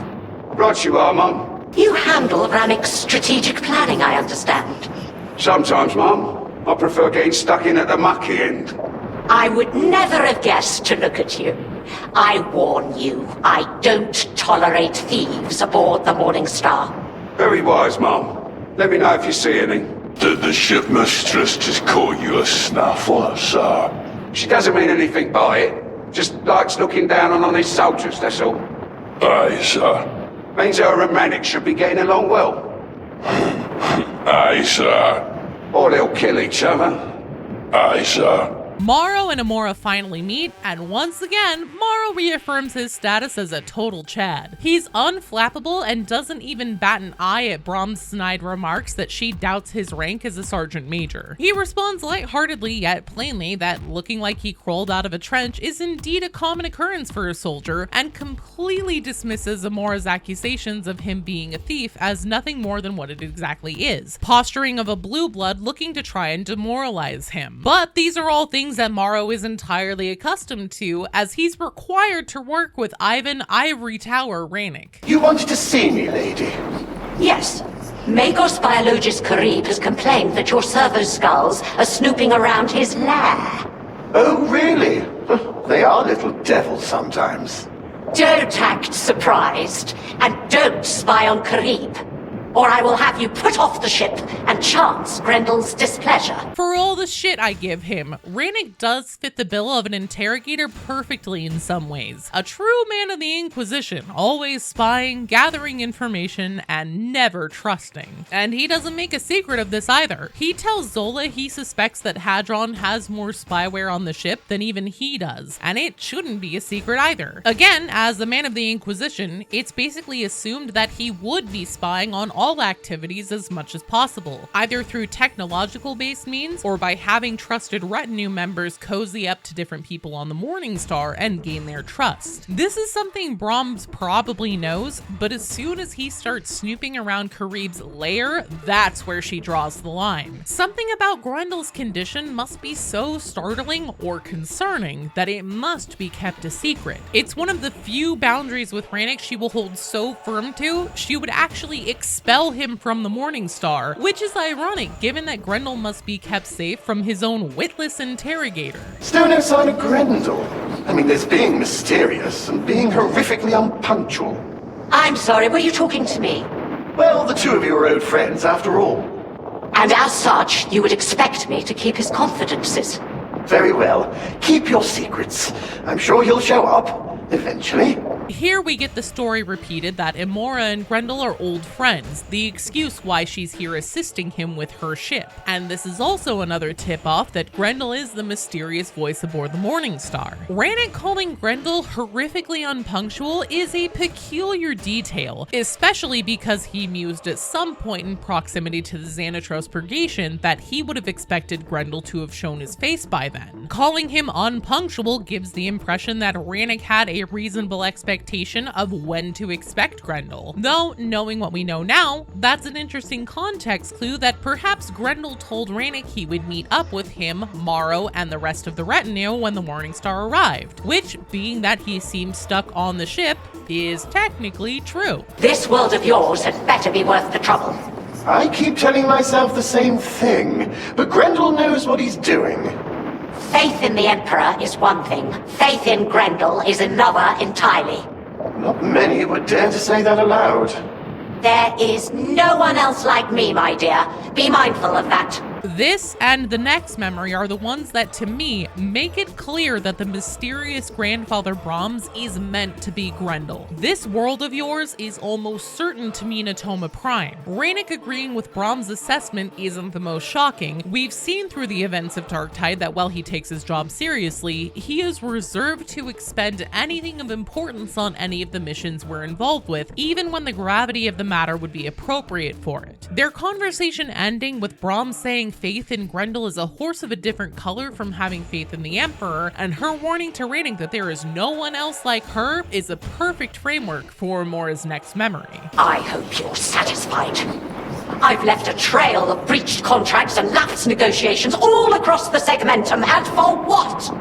Right you are, Mom. You handle Rannick's strategic planning, I understand. Sometimes, Mom. I prefer getting stuck in at the mucky end. I would never have guessed to look at you. I warn you, I don't tolerate thieves aboard the Mourningstar. Very wise, Mom. Let me know if you see any. Did the shipmistress just call you a snuffler, sir? She doesn't mean anything by it. Just likes looking down on honest soldiers, that's all. Aye, sir. Means her and Rannick should be getting along well. Aye, sir. Or they'll kill each other. Aye, sir. Morrow and Emora finally meet, and once again, Morrow reaffirms his status as a total Chad. He's unflappable and doesn't even bat an eye at Brahms' snide remarks that she doubts his rank as a sergeant major. He responds lightheartedly yet plainly that looking like he crawled out of a trench is indeed a common occurrence for a soldier, and completely dismisses Emora's accusations of him being a thief as nothing more than what it exactly is, posturing of a blue blood looking to try and demoralize him. But these are all things that Morrow is entirely accustomed to, as he's required to work with Ivan Ivory Tower Rannick. You wanted to see me, lady? Yes. Magos Biologist Karib has complained that your servo skulls are snooping around his lair. Oh, really? They are little devils sometimes. Don't act surprised, and don't spy on Karib, or I will have you put off the ship and chance Grendyl's displeasure. For all the shit I give him, Rannick does fit the bill of an interrogator perfectly in some ways. A true man of the Inquisition, always spying, gathering information, and never trusting. And he doesn't make a secret of this either. He tells Zola he suspects that Hadron has more spyware on the ship than even he does, and it shouldn't be a secret either. Again, as the man of the Inquisition, it's basically assumed that he would be spying on all all activities as much as possible, either through technological-based means or by having trusted retinue members cozy up to different people on the Mourningstar and gain their trust. This is something Brahms probably knows, but as soon as he starts snooping around Karib's lair, that's where she draws the line. Something about Grendyl's condition must be so startling or concerning that it must be kept a secret. It's one of the few boundaries with Rannick she will hold so firm to, she would actually expel him from the Mourningstar, which is ironic given that Grendyl must be kept safe from his own witless interrogator. Still no sign of Grendyl. I mean, there's being mysterious and being horrifically unpunctual. I'm sorry, were you talking to me? Well, the two of you are old friends after all. And as such, you would expect me to keep his confidences. Very well. Keep your secrets. I'm sure he'll show up, eventually. Here we get the story repeated that Emora and Grendyl are old friends, the excuse why she's here assisting him with her ship. And this is also another tip-off that Grendyl is the mysterious voice aboard the Mourningstar. Rannick calling Grendyl horrifically unpunctual is a peculiar detail, especially because he mused at some point in proximity to the Xanatros Purgation that he would have expected Grendyl to have shown his face by then. Calling him unpunctual gives the impression that Rannick had a reasonable expectation of when to expect Grendyl. Though, knowing what we know now, that's an interesting context clue that perhaps Grendyl told Rannick he would meet up with him, Morrow, and the rest of the retinue when the Mourningstar arrived, which, being that he seemed stuck on the ship, is technically true. This world of yours had better be worth the trouble. I keep telling myself the same thing, but Grendyl knows what he's doing. Faith in the Emperor is one thing. Faith in Grendyl is another entirely. Not many would dare to say that aloud. There is no one else like me, my dear. Be mindful of that. This and the next memory are the ones that, to me, make it clear that the mysterious grandfather Brahms is meant to be Grendyl. This world of yours is almost certain to mean Atoma Prime. Rannick agreeing with Brahms' assessment isn't the most shocking. We've seen through the events of Darktide that while he takes his job seriously, he is reserved to expend anything of importance on any of the missions we're involved with, even when the gravity of the matter would be appropriate for it. Their conversation ending with Brahms saying faith in Grendyl is a horse of a different color from having faith in the Emperor, and her warning to Rannick that there is no one else like her is a perfect framework for Emora's next memory. I hope you're satisfied. I've left a trail of breached contracts and lapsed negotiations all across the segmentum, and for what?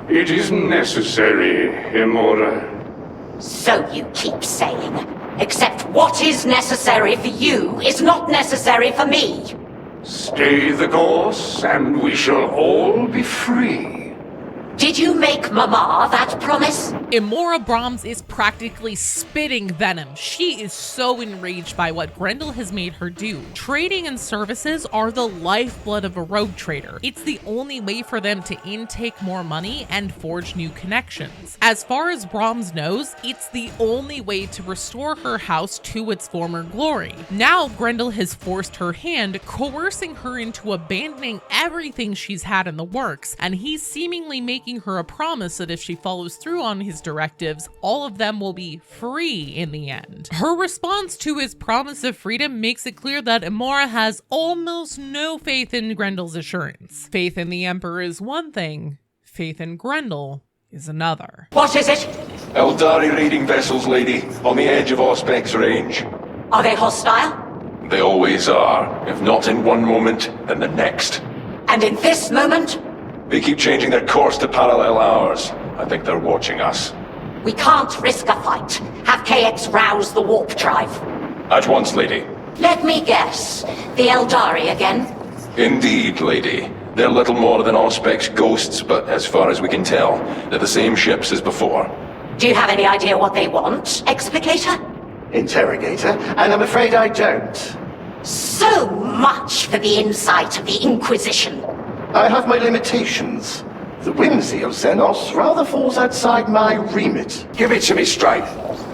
It isn't necessary, Emora. So you keep saying. Except what is necessary for you is not necessary for me. Stay the course, and we shall all be free. Did you make Mama that promise? Emora Brahms is practically spitting venom. She is so enraged by what Grendyl has made her do. Trading and services are the lifeblood of a rogue trader. It's the only way for them to intake more money and forge new connections. As far as Brahms knows, it's the only way to restore her house to its former glory. Now Grendyl has forced her hand, coercing her into abandoning everything she's had in the works, and he's seemingly making her a promise that if she follows through on his directives, all of them will be free in the end. Her response to his promise of freedom makes it clear that Emora has almost no faith in Grendyl's assurance. Faith in the Emperor is one thing, faith in Grendyl is another. What is it? Eldari raiding vessels, lady, on the edge of Auspec's range. Are they hostile? They always are. If not in one moment, then the next. And in this moment? They keep changing their course to parallel ours. I think they're watching us. We can't risk a fight. Have KX rouse the warp drive. At once, lady. Let me guess. The Eldari again? Indeed, lady. They're little more than Auspec's ghosts, but as far as we can tell, they're the same ships as before. Do you have any idea what they want, Explicator? Interrogator, and I'm afraid I don't. So much for the insight of the Inquisition. I have my limitations. The whimsy of Xenos rather falls outside my remit. Give it to me straight.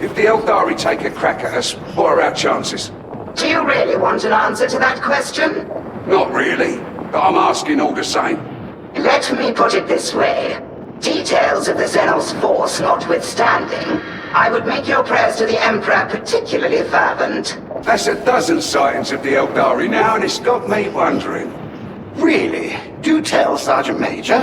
If the Eldari take a crack at us, what are our chances? Do you really want an answer to that question? Not really, but I'm asking all the same. Let me put it this way. Details of the Xenos force notwithstanding, I would make your prayers to the Emperor particularly fervent. That's a dozen sightings of the Eldari now, and it's got me wondering. Really? Do tell, Sergeant Major.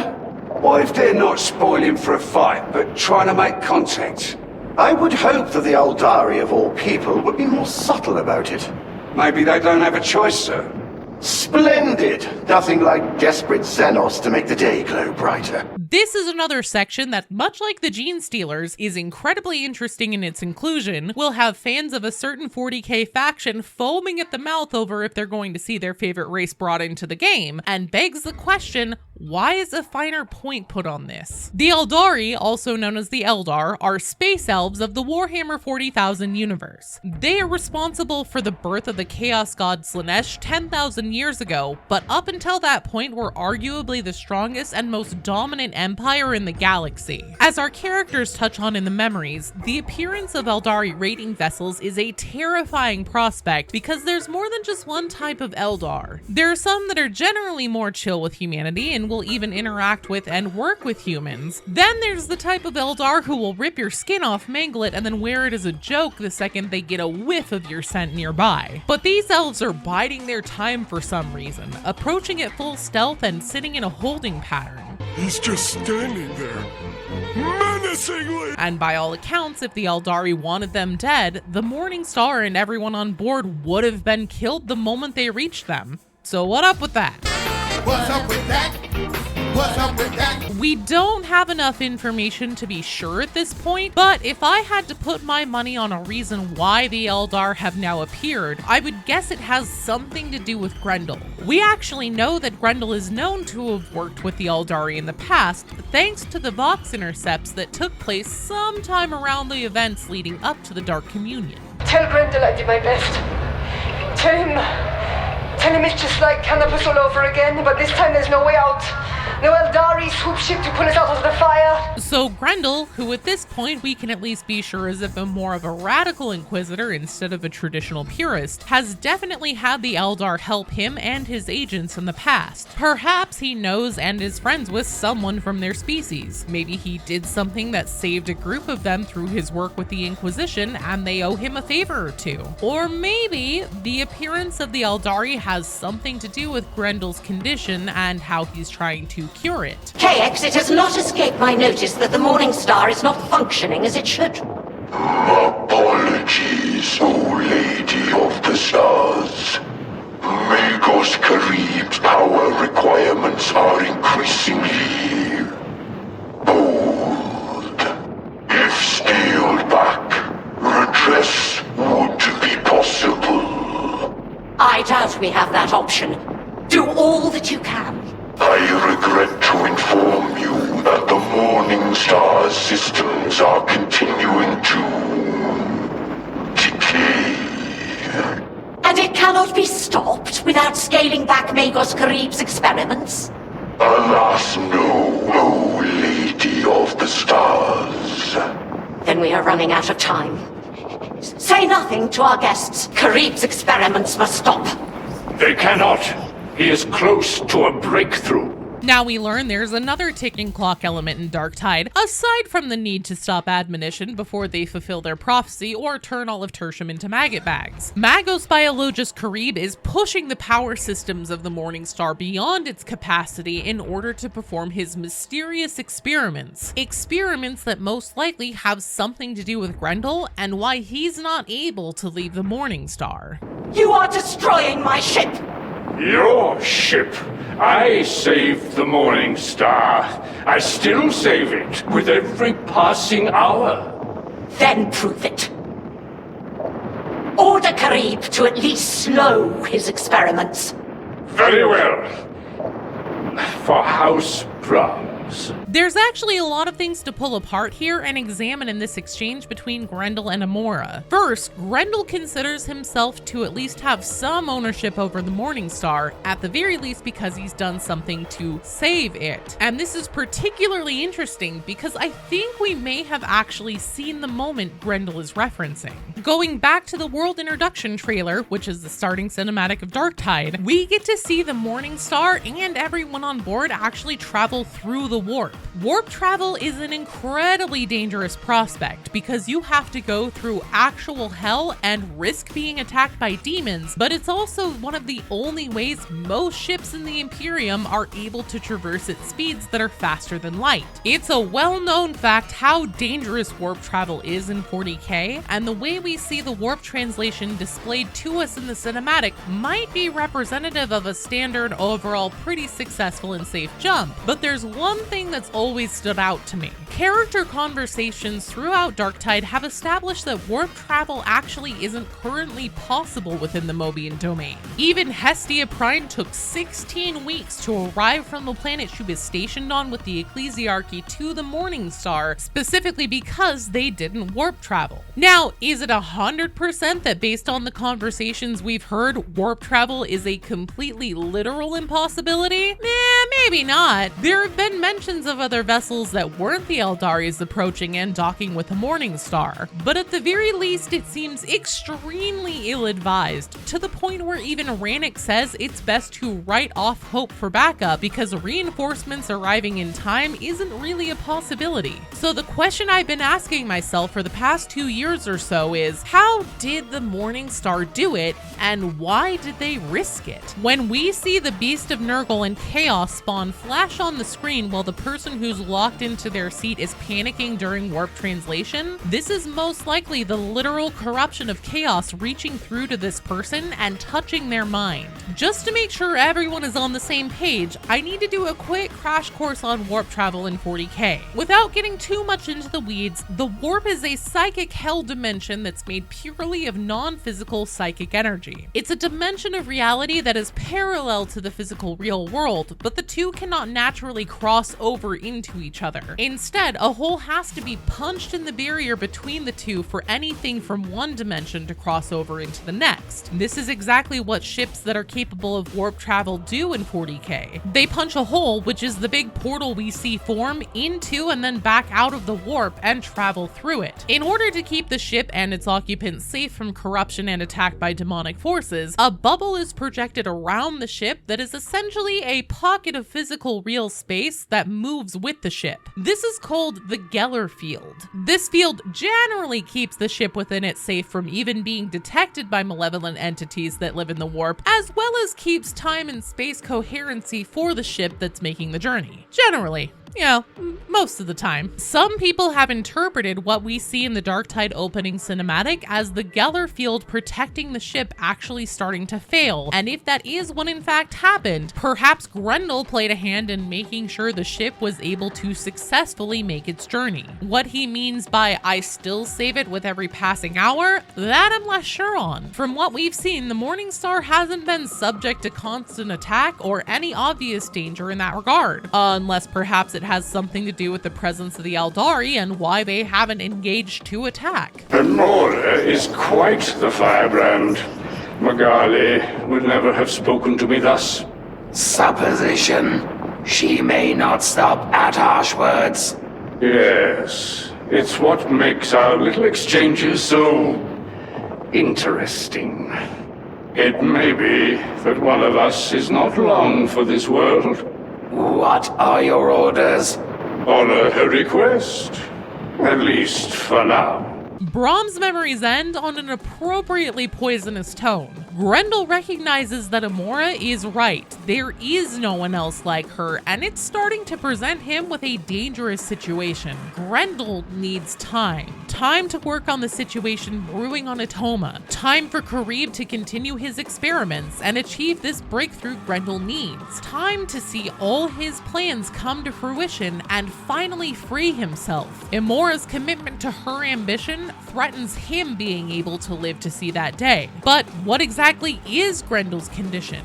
What if they're not spoiling for a fight, but trying to make contact? I would hope that the Eldari of all people would be more subtle about it. Maybe they don't have a choice, sir. Splendid! Nothing like desperate Xenos to make the day glow brighter. This is another section that, much like the Gene Stealers, is incredibly interesting in its inclusion, will have fans of a certain 40k faction foaming at the mouth over if they're going to see their favorite race brought into the game, and begs the question, why is a finer point put on this? The Eldari, also known as the Eldar, are space elves of the Warhammer 40,000 universe. They are responsible for the birth of the chaos god Tzeentch 10,000 years ago, but up until that point were arguably the strongest and most dominant empire in the galaxy. As our characters touch on in the memories, the appearance of Eldari raiding vessels is a terrifying prospect because there's more than just one type of Eldar. There are some that are generally more chill with humanity and will even interact with and work with humans. Then there's the type of Eldar who will rip your skin off, mangle it, and then wear it as a joke the second they get a whiff of your scent nearby. But these elves are biding their time for some reason, approaching at full stealth and sitting in a holding pattern. He's just standing there, menacingly! And by all accounts, if the Eldari wanted them dead, the Mourningstar and everyone on board would have been killed the moment they reached them. So what up with that? What's up with that? What's up with that? We don't have enough information to be sure at this point, but if I had to put my money on a reason why the Eldar have now appeared, I would guess it has something to do with Grendyl. We actually know that Grendyl is known to have worked with the Eldari in the past, thanks to the Vox intercepts that took place sometime around the events leading up to the Dark Communion. Tell Grendyl I did my best. Tell him it's just like Canopus all over again, but this time there's no way out. No Eldari swoop ship to pull us out of the fire. So Grendyl, who at this point we can at least be sure is a bit more of a radical Inquisitor instead of a traditional purist, has definitely had the Eldar help him and his agents in the past. Perhaps he knows and is friends with someone from their species. Maybe he did something that saved a group of them through his work with the Inquisition and they owe him a favor or two. Or maybe the appearance of the Eldari has something to do with Grendyl's condition and how he's trying to cure it. KX, it has not escaped my notice that the Mourningstar is not functioning as it should. Apologies, O Lady of the Stars. Magos Karib's power requirements are increasingly bold. If scaled back, redress would be possible. I doubt we have that option. Do all that you can. I regret to inform you that the Mourningstar's systems are continuing to decay. And it cannot be stopped without scaling back Magos Karib's experiments? Alas, no, O Lady of the Stars. Then we are running out of time. Say nothing to our guests. Karib's experiments must stop. They cannot. He is close to a breakthrough. Now we learn there's another ticking clock element in Darktide, aside from the need to stop admonition before they fulfill their prophecy or turn all of Tertium into maggot bags. Magos Biologist Karib is pushing the power systems of the Mourningstar beyond its capacity in order to perform his mysterious experiments. Experiments that most likely have something to do with Grendyl and why he's not able to leave the Mourningstar. You are destroying my ship! Your ship? I saved the Mourningstar. I still save it with every passing hour. Then prove it. Order Karib to at least slow his experiments. Very well. For House Brahms. There's actually a lot of things to pull apart here and examine in this exchange between Grendyl and Emora. First, Grendyl considers himself to at least have some ownership over the Mourningstar, at the very least because he's done something to save it. And this is particularly interesting because I think we may have actually seen the moment Grendyl is referencing. Going back to the world introduction trailer, which is the starting cinematic of Darktide, we get to see the Mourningstar and everyone on board actually travel through the warp. Warp travel is an incredibly dangerous prospect because you have to go through actual hell and risk being attacked by demons, but it's also one of the only ways most ships in the Imperium are able to traverse at speeds that are faster than light. It's a well-known fact how dangerous warp travel is in 40K, and the way we see the warp translation displayed to us in the cinematic might be representative of a standard overall pretty successful and safe jump. But there's one thing that's always stood out to me. Character conversations throughout Darktide have established that warp travel actually isn't currently possible within the Mobian domain. Even Hestia Prime took 16 weeks to arrive from the planet she was stationed on with the Ecclesiarchy to the Mourningstar, specifically because they didn't warp travel. Now, is it 100% that based on the conversations we've heard, warp travel is a completely literal impossibility? Maybe not. There have been mentions of other vessels that weren't the Eldaris approaching and docking with the Mourningstar, but at the very least it seems extremely ill-advised, to the point where even Rannick says it's best to write off hope for backup because reinforcements arriving in time isn't really a possibility. So the question I've been asking myself for the past 2 years or so is, how did the Mourningstar do it, and why did they risk it? When we see the Beast of Nurgle and Chaos spawn flash on the screen while the person who's locked into their seat is panicking during warp translation, this is most likely the literal corruption of Chaos reaching through to this person and touching their mind. Just to make sure everyone is on the same page, I need to do a quick crash course on warp travel in 40K. Without getting too much into the weeds, the warp is a psychic hell dimension that's made purely of non-physical psychic energy. It's a dimension of reality that is parallel to the physical real world, but the two cannot naturally cross over into each other. Instead, a hole has to be punched in the barrier between the two for anything from one dimension to cross over into the next. This is exactly what ships that are capable of warp travel do in 40K. They punch a hole, which is the big portal we see form, into and then back out of the warp and travel through it. In order to keep the ship and its occupants safe from corruption and attack by demonic forces, a bubble is projected around the ship that is essentially a pocket of physical real space that moves with the ship. This is called the Geller field. This field generally keeps the ship within it safe from even being detected by malevolent entities that live in the warp, as well as keeps time and space coherency for the ship that's making the journey. Generally. You know, most of the time. Some people have interpreted what we see in the Darktide opening cinematic as the Geller field protecting the ship actually starting to fail, and if that is what in fact happened, perhaps Grendyl played a hand in making sure the ship was able to successfully make its journey. What he means by "I still save it with every passing hour," that I'm less sure on. From what we've seen, the Mourningstar hasn't been subject to constant attack or any obvious danger in that regard, unless perhaps it has something to do with the presence of the Eldari and why they haven't engaged to attack. Emora is quite the firebrand. Magali would never have spoken to me thus. Supposition. She may not stop at harsh words. Yes, it's what makes our little exchanges so interesting. It may be that one of us is not long for this world. What are your orders? Honor her request. At least for now. Brahms' memories end on an appropriately poisonous tone. Grendyl recognizes that Emora is right. There is no one else like her, and it's starting to present him with a dangerous situation. Grendyl needs time. Time to work on the situation brewing on Atoma. Time for Karib to continue his experiments and achieve this breakthrough Grendyl needs. Time to see all his plans come to fruition and finally free himself. Emora's commitment to her ambition threatens him being able to live to see that day. But what exactly is Grendyl's condition?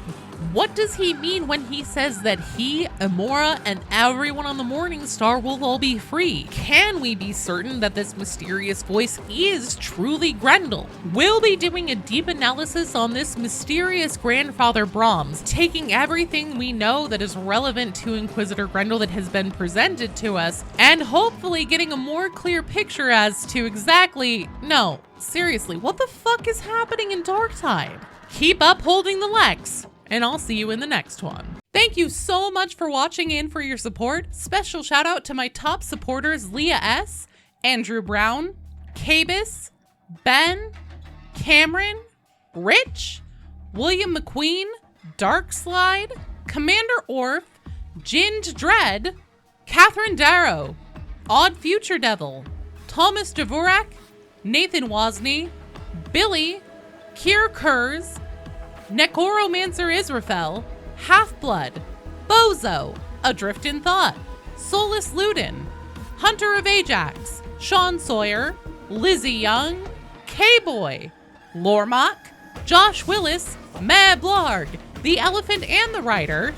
What does he mean when he says that he, Emora, and everyone on the Mourningstar will all be free? Can we be certain that this mysterious voice is truly Grendyl? We'll be doing a deep analysis on this mysterious grandfather Brahms, taking everything we know that is relevant to Inquisitor Grendyl that has been presented to us, and hopefully getting a more clear picture as to exactly, no, seriously, what the fuck is happening in Darktide? Keep up holding the Lex. and I'll see you in the next one. Thank you so much for watching and for your support. Special shout out to my top supporters Leah S., Andrew Brown, Cabus, Ben, Cameron, Rich, William McQueen, Darkslide, Commander Orf, Jind Dread, Catherine Darrow, Odd Future Devil, Thomas Dvorak, Nathan Wozni, Billy, Kier Kurz, Necromancer Israfel, Half-Blood, Bozo, Adrift in Thought, Solus Ludin, Hunter of Ajax, Sean Sawyer, Lizzie Young, K-Boy, Lormock, Josh Willis, Mad Blarg, The Elephant and the Rider,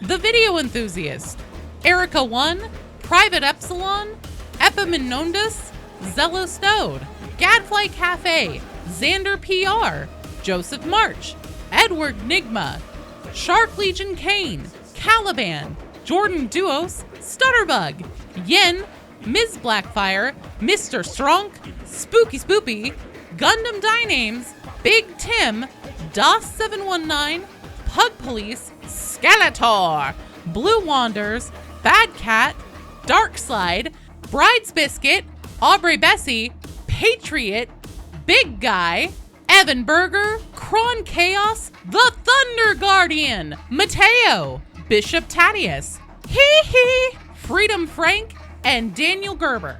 The Video Enthusiast, Erica 1, Private Epsilon, Epimonondus, Zello Snowed, Gadfly Cafe, Xander PR, Joseph March, Edward Nigma, Shark Legion Kane, Caliban, Jordan Duos, Stutterbug, Yin, Ms. Blackfire, Mr. Strunk, Spooky Spoopy, Gundam Dynames, Big Tim, DOS719, Pug Police, Skeletor, Blue Wanders, Bad Cat, Darkslide, Bride's Biscuit, Aubrey Bessie, Patriot, Big Guy, Evan Berger, Kron Chaos, The Thunder Guardian, Mateo, Bishop Tadius, Hee Hee, Freedom Frank, and Daniel Gerber.